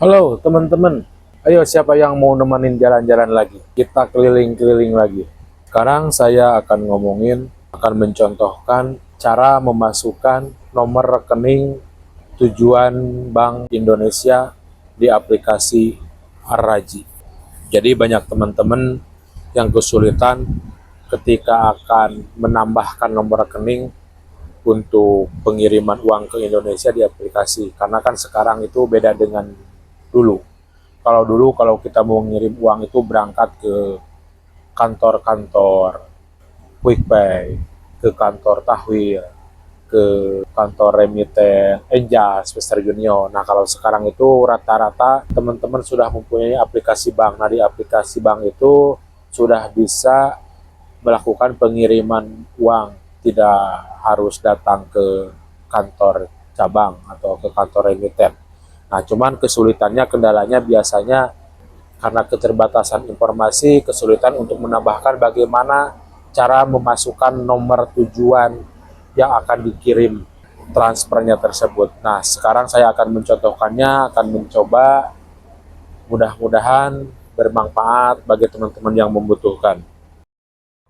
Halo teman-teman, ayo siapa yang mau nemenin jalan-jalan lagi? Kita keliling-keliling lagi. Sekarang saya akan mencontohkan cara memasukkan nomor rekening tujuan Bank Indonesia di aplikasi Ar-Raji. Jadi banyak teman-teman yang kesulitan ketika akan menambahkan nomor rekening untuk pengiriman uang ke Indonesia di aplikasi. Karena kan sekarang itu beda dengan dulu. Kalau kita mau ngirim uang itu berangkat ke kantor-kantor QuickPay, ke kantor Tahwil, ke kantor remiten, Enjas, Western Union. Nah, kalau sekarang itu rata-rata teman-teman sudah mempunyai aplikasi bank. Nah, di aplikasi bank itu sudah bisa melakukan pengiriman uang, tidak harus datang ke kantor cabang atau ke kantor remiten. Nah, cuman kesulitannya, kendalanya biasanya karena keterbatasan informasi, kesulitan untuk menambahkan bagaimana cara memasukkan nomor tujuan yang akan dikirim transfernya tersebut. Nah, sekarang saya akan mencontohkannya, akan mencoba, mudah-mudahan bermanfaat bagi teman-teman yang membutuhkan.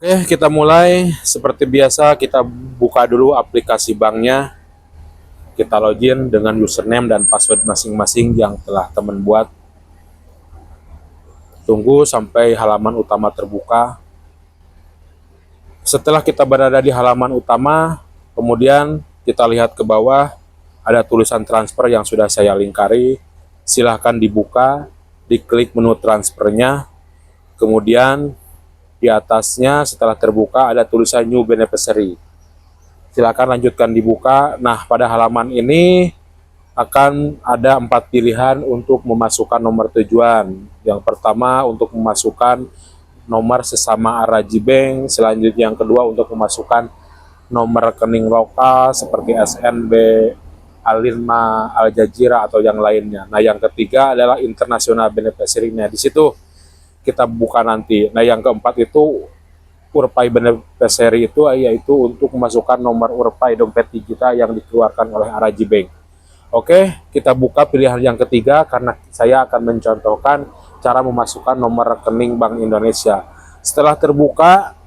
Oke, kita mulai. Seperti biasa, kita buka dulu aplikasi banknya. Kita login dengan username dan password masing-masing yang telah teman buat. Tunggu sampai halaman utama terbuka. Setelah kita berada di halaman utama, kemudian kita lihat ke bawah, ada tulisan transfer yang sudah saya lingkari. Silahkan dibuka, diklik menu transfernya, kemudian di atasnya setelah terbuka ada tulisan New Beneficiary. Silakan lanjutkan dibuka. Nah, pada halaman ini akan ada 4 pilihan untuk memasukkan nomor tujuan. Yang pertama untuk memasukkan nomor sesama Ar-Raji Bank, selanjutnya yang kedua untuk memasukkan nomor rekening lokal seperti SNB, Alinma, Al Jazeera atau yang lainnya. Nah, yang ketiga adalah international beneficiary-nya. Di situ kita buka nanti. Nah, yang keempat itu Urpai beneficiary itu yaitu untuk memasukkan nomor Urpai dompet digital yang dikeluarkan oleh Ar-Raji Bank. Oke, kita buka pilihan yang ketiga karena saya akan mencontohkan cara memasukkan nomor rekening Bank Indonesia. Setelah terbuka,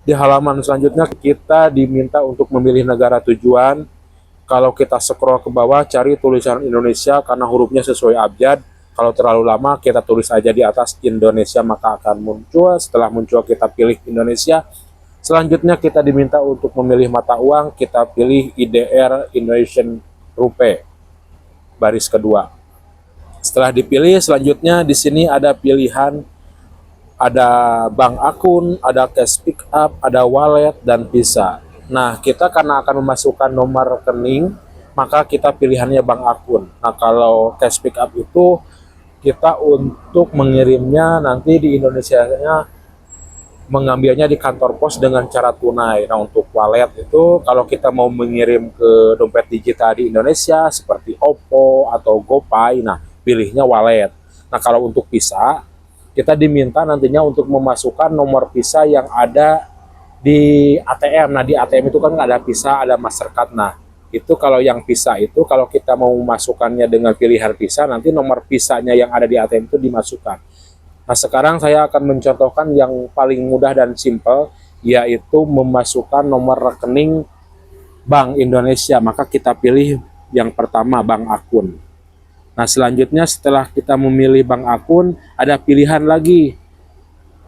di halaman selanjutnya kita diminta untuk memilih negara tujuan. Kalau kita scroll ke bawah, cari tulisan Indonesia karena hurufnya sesuai abjad. Kalau terlalu lama, kita tulis aja di atas Indonesia, maka akan muncul. Setelah muncul, kita pilih Indonesia. Selanjutnya kita diminta untuk memilih mata uang, kita pilih IDR Indonesian Rupiah baris kedua. Setelah dipilih, selanjutnya di sini ada pilihan, ada bank akun, ada cash pick up, ada wallet dan Visa. Nah, kita karena akan memasukkan nomor rekening, maka kita pilihannya bank akun. Nah, kalau cash pick up itu kita untuk mengirimnya nanti di Indonesia-nya mengambilnya di kantor pos dengan cara tunai. Nah, untuk wallet itu kalau kita mau mengirim ke dompet digital di Indonesia seperti OPPO atau GoPay, nah pilihnya wallet. Nah, kalau untuk Visa, kita diminta nantinya untuk memasukkan nomor Visa yang ada di ATM. Nah, di ATM itu kan ada Visa, ada Mastercard. Nah, itu kalau yang Visa itu kalau kita mau memasukkannya dengan pilihan Visa, nanti nomor Visa-nya yang ada di ATM itu dimasukkan. Nah, sekarang saya akan mencontohkan yang paling mudah dan simpel, yaitu memasukkan nomor rekening Bank Indonesia. Maka kita pilih yang pertama, bank akun. Nah, selanjutnya setelah kita memilih bank akun, ada pilihan lagi.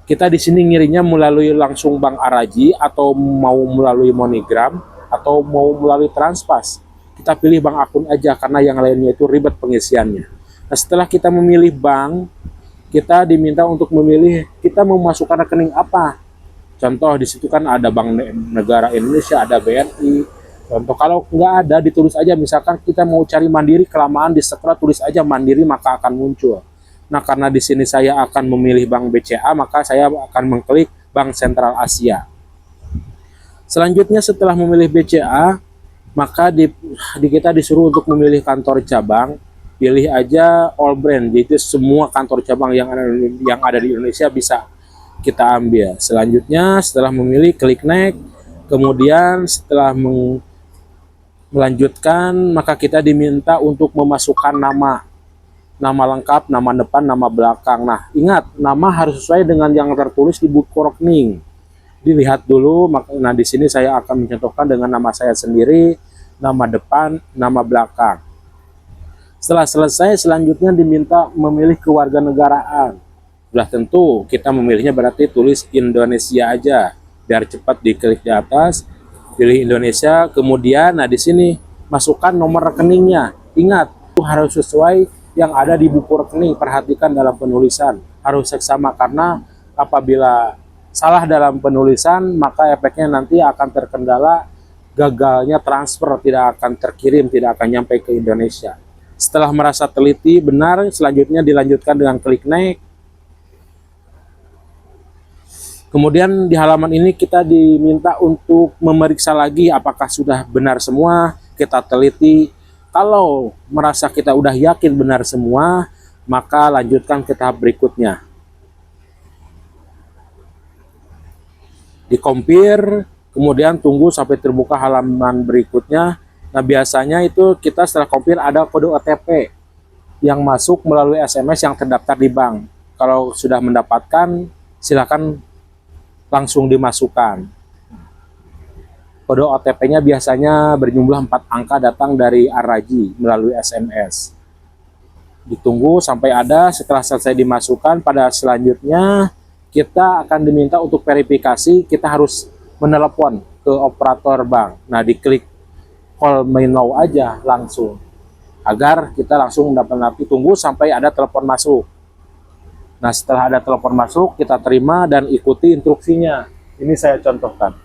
Kita di sini ngirinya melalui langsung Bank Ar-Raji, atau mau melalui MoneyGram, atau mau melalui Transpas. Kita pilih bank akun aja, karena yang lainnya itu ribet pengisiannya. Nah, setelah kita memilih bank, kita diminta untuk memilih kita mau masukkan rekening apa. Contoh di situ kan ada Bank Negara Indonesia, ada BNI. Contoh kalau nggak ada ditulis aja, misalkan kita mau cari Mandiri, kelamaan di scroll tulis aja Mandiri maka akan muncul. Nah, karena di sini saya akan memilih Bank BCA, maka saya akan mengklik Bank Sentral Asia. Selanjutnya setelah memilih BCA, maka kita disuruh untuk memilih kantor cabang. Pilih aja all brand, jadi semua kantor cabang yang ada di Indonesia bisa kita ambil. Selanjutnya setelah memilih, klik next. Kemudian setelah melanjutkan, maka kita diminta untuk memasukkan nama. nama lengkap, nama depan, nama belakang. Nah, ingat, nama harus sesuai dengan yang tertulis di buku rekening. Dilihat dulu, nah di sini saya akan mencontohkan dengan nama saya sendiri, nama depan, nama belakang. Setelah selesai, selanjutnya diminta memilih kewarganegaraan. Sudah tentu, kita memilihnya berarti tulis Indonesia aja, biar cepat diklik di atas, pilih Indonesia, kemudian, nah di sini masukkan nomor rekeningnya. Ingat, itu harus sesuai yang ada di buku rekening. Perhatikan dalam penulisan, harus seksama, karena apabila salah dalam penulisan, maka efeknya nanti akan terkendala, gagalnya transfer, tidak akan terkirim, tidak akan nyampe ke Indonesia. Setelah merasa teliti, benar, selanjutnya dilanjutkan dengan klik next. Kemudian di halaman ini kita diminta untuk memeriksa lagi apakah sudah benar semua, kita teliti. Kalau merasa kita udah yakin benar semua, maka lanjutkan ke tahap berikutnya. Dikompir, kemudian tunggu sampai terbuka halaman berikutnya. Nah, biasanya itu kita setelah kompir ada kode OTP yang masuk melalui SMS yang terdaftar di bank. Kalau sudah mendapatkan, silakan langsung dimasukkan. Kode OTP-nya biasanya berjumlah 4 angka, datang dari Araji melalui SMS. Ditunggu sampai ada. Setelah selesai dimasukkan, pada selanjutnya kita akan diminta untuk verifikasi. Kita harus menelepon ke operator bank. Nah, diklik call me now aja langsung, agar kita langsung mendapat. Tunggu sampai ada telepon masuk. Nah, setelah ada telepon masuk, kita terima dan ikuti instruksinya. Ini saya contohkan.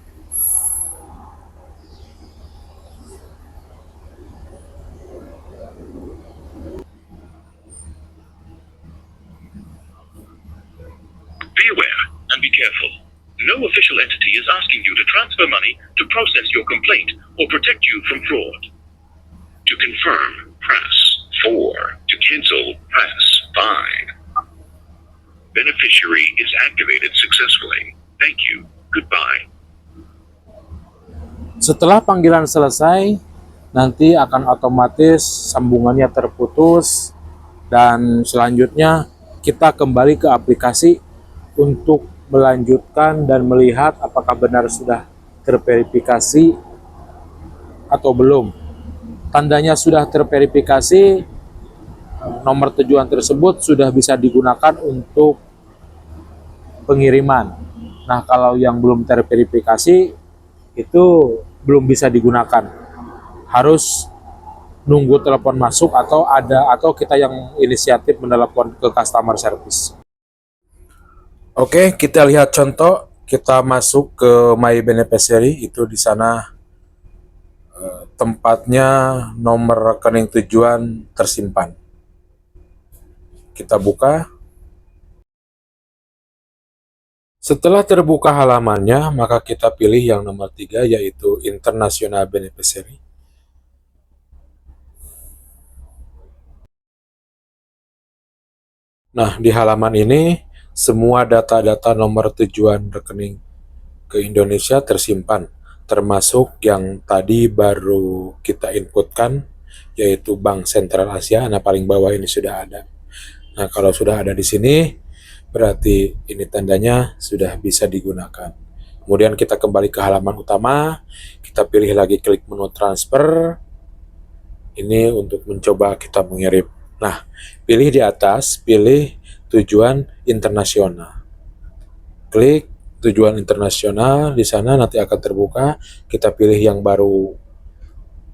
Be aware and be careful. No official entity is asking you to transfer money to process your complaint or protect you from fraud. To confirm, press 4. To cancel, press 5. Beneficiary is activated successfully. Thank you. Goodbye. Setelah panggilan selesai, nanti akan otomatis sambungannya terputus, dan selanjutnya kita kembali ke aplikasi untuk melanjutkan dan melihat apakah benar sudah terverifikasi atau belum. Tandanya sudah terverifikasi, nomor tujuan tersebut sudah bisa digunakan untuk pengiriman. Nah, kalau yang belum terverifikasi itu belum bisa digunakan. Harus nunggu telepon masuk atau kita yang inisiatif menelepon ke customer service. Oke, kita lihat contoh. Kita masuk ke My Beneficiary, itu di sana tempatnya nomor rekening tujuan tersimpan. Kita buka. Setelah terbuka halamannya, maka kita pilih yang nomor 3, yaitu International Beneficiary. Nah, di halaman ini, semua data-data nomor tujuan rekening ke Indonesia tersimpan, termasuk yang tadi baru kita inputkan, yaitu Bank Sentral Asia. Nah, paling bawah ini sudah ada. Nah, kalau sudah ada di sini, berarti ini tandanya sudah bisa digunakan. Kemudian kita kembali ke halaman utama, kita pilih lagi klik menu transfer. Ini untuk mencoba kita mengirim. Nah, pilih di atas, pilih tujuan internasional. Klik tujuan internasional, di sana nanti akan terbuka. Kita pilih yang baru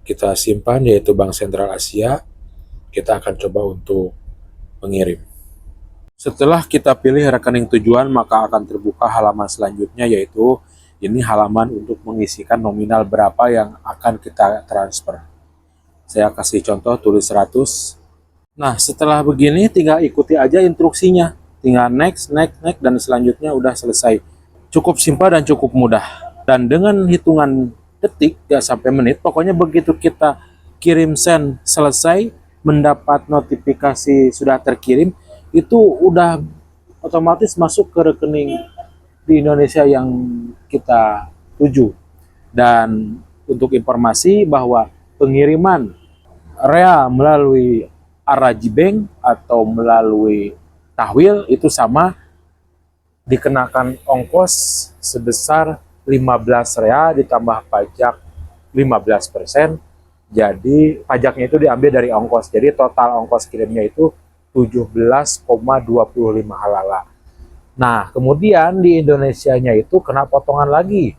kita simpan, yaitu Bank Sentral Asia. Kita akan coba untuk mengirim. Setelah kita pilih rekening tujuan, maka akan terbuka halaman selanjutnya, yaitu ini halaman untuk mengisikan nominal berapa yang akan kita transfer. Saya kasih contoh, tulis 100. Nah, setelah begini tinggal ikuti aja instruksinya. Tinggal next, next, next, dan selanjutnya udah selesai. Cukup simpel dan cukup mudah. Dan dengan hitungan detik, gak sampai menit, pokoknya begitu kita kirim send selesai, mendapat notifikasi sudah terkirim, itu udah otomatis masuk ke rekening di Indonesia yang kita tuju. Dan untuk informasi bahwa pengiriman REA melalui Araji Bank atau melalui tahwil itu sama, dikenakan ongkos sebesar 15 rea ditambah pajak 15%. Jadi pajaknya itu diambil dari ongkos. Jadi total ongkos kirimnya itu 17,25 halala. Nah, kemudian di Indonesianya itu kena potongan lagi.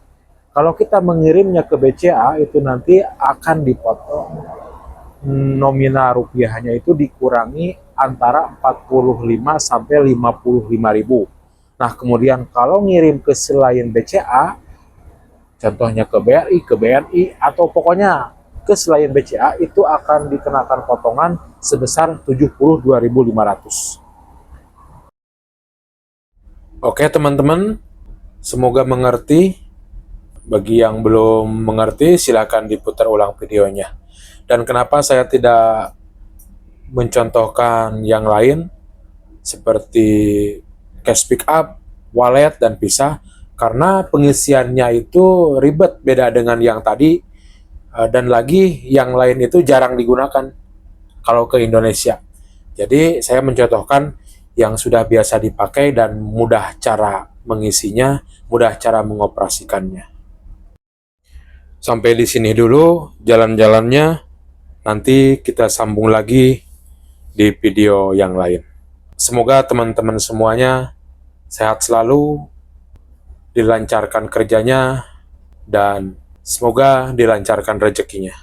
Kalau kita mengirimnya ke BCA itu nanti akan dipotong nominal rupiahnya itu dikurangi antara 45 sampai 55 ribu. Nah, kemudian kalau ngirim ke selain BCA, contohnya ke BRI, ke BNI, atau pokoknya ke selain BCA itu akan dikenakan potongan sebesar 72.500. Oke teman-teman, semoga mengerti. Bagi yang belum mengerti, silakan diputar ulang videonya. Dan kenapa saya tidak mencontohkan yang lain seperti cash pick up, wallet, dan pisah? Karena pengisiannya itu ribet, beda dengan yang tadi. Dan lagi yang lain itu jarang digunakan kalau ke Indonesia. Jadi saya mencontohkan yang sudah biasa dipakai dan mudah cara mengisinya, mudah cara mengoperasikannya. Sampai di sini dulu jalan-jalannya, nanti kita sambung lagi di video yang lain. Semoga teman-teman semuanya sehat selalu, dilancarkan kerjanya, dan semoga dilancarkan rezekinya.